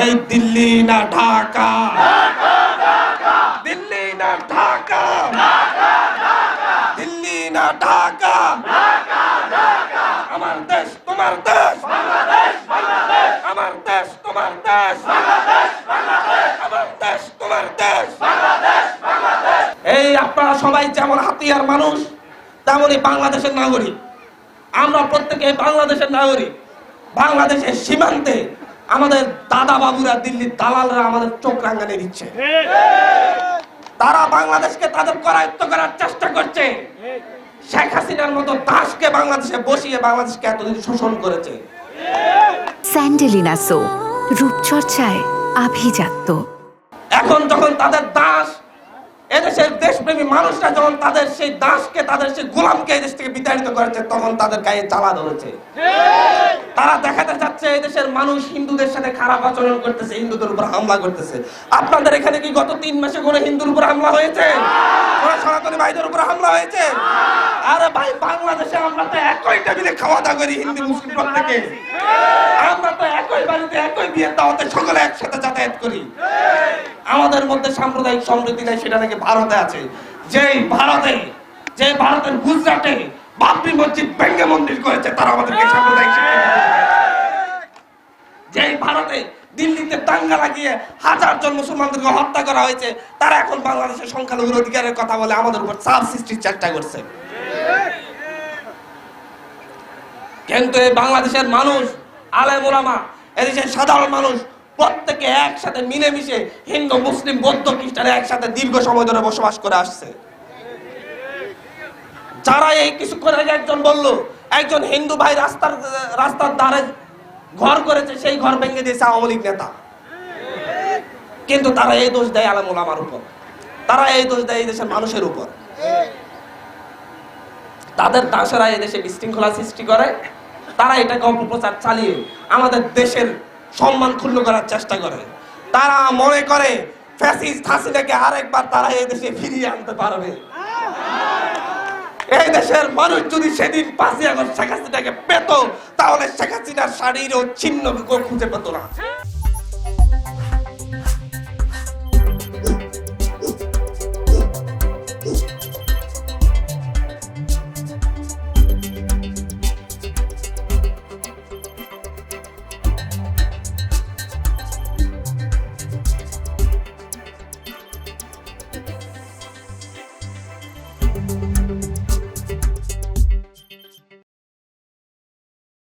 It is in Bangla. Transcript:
এই দিল্লি না ঢাকা, দিল্লি না ঢাকা, দিল্লি না ঢাকা, আমার দেশ তোমার দেশ, আমার দেশ তোমার দেশ, আমার দেশ তোমার দেশ। এই আপনারা সবাই যেমন হাতিয়ার মানুষ তেমনই বাংলাদেশের নাগরিক। আমরা প্রত্যেকে বাংলাদেশের নাগরিক। বাংলাদেশের সীমান্তে আমাদের দাদা বাবুরা, দিল্লির দালালরা আমাদের চোখ রাঙানি দিচ্ছে। তারা বাংলাদেশকে তাদের করায়ত্ত করার চেষ্টা করছে। শেখ হাসিনার মতো দাসকে বাংলাদেশে বসিয়ে বাংলাদেশকে এতদিন শোষণ করেছে। স্যান্ডেলিনা সো, রূপচর্চায় আভিজাত্য। এখন যখন তাদের দাস, এদেশের দেশপ্রেমী মানুষরা যখন তাদের সেই দাসকে, তাদের সেই গোলামকে এদেশ থেকে বিতাড়িত করেছে, তখন তাদের গায়ে জ্বালা ধরেছে। তারা দেখাতে চাচ্ছে এদেশের মানুষ হিন্দুদের সাথে খারাপ আচরণ করতেছে, হিন্দুদের উপর হামলা করতেছে। আপনাদের এখানে কি গত 3 মাসে কোনো হিন্দুর উপর হামলা হয়েছে? কোনো সনাতনী ভাইদের উপর হামলা হয়েছে? আরে ভাই, বাংলাদেশে আমরা তো একই টেবিলে খাওয়া দাওয়া করি, হিন্দু মুসলিম প্রত্যেকে। আমরা তো একই বাড়িতে একই বিয়ের দাওয়াতে সকলে একসাথে যাতায়াত করি। আমাদের মধ্যে সাম্প্রদায়িক সম্প্রীতি নাই, সেটা নাকি ভারতে আছে। যে ভারতের গুজরাটে বাবরি মসজিদ ভেঙে মন্দির করেছে, তারা আমাদেরকে সাম্প্রদায়িক শিক্ষা দিতে। যে ভারতে দিল্লিতে দাঙ্গা লাগিয়ে 1000 জন মুসলমানদেরকে হত্যা করা হয়েছে, তারা এখন বাংলাদেশের সংখ্যালঘুর অধিকারের কথা বলে আমাদের উপর চাপ সৃষ্টির চেষ্টা করছে। কিন্তু এই বাংলাদেশের মানুষ, আলেম ওলামা, এদেশের সাধারণ মানুষ প্রত্যেকে একসাথে মিলেমিশে হিন্দু, মুসলিম, বৌদ্ধ, খ্রিস্টান একসাথে দীর্ঘ সময় ধরে বসবাস করে আসছে। যারা এই কিছুক্ষণ আগে একজন বলল, একজন হিন্দু ভাই রাস্তার ধারে ঘর করেছে, সেই ঘর ভেঙে দিয়েছে আওয়ামী লীগ নেতা। কিন্তু তারা এই দোষ দেয় আলেম ওলামার উপর, তারা এই দোষ দেয় এই দেশের মানুষের উপর। তাদের দাসেরা এই দেশে বিশৃঙ্খলা সৃষ্টি করে, তারা এটাকে অপপ্রচার চালিয়ে আমাদের দেশের সম্মান ক্ষুণ্ণ করার চেষ্টা করে। তারা মনে করে ফ্যাসিস্ট হাসিনাকে আরেকবার তারা এই দেশে ফিরিয়ে আনতে পারবে। এই দেশের মানুষ যদি সেদিন 5ই আগস্ট শেখ হাসিনাকে পেত, তাহলে শেখ হাসিনার শাড়িরও চিহ্ন খুঁজে পেত না।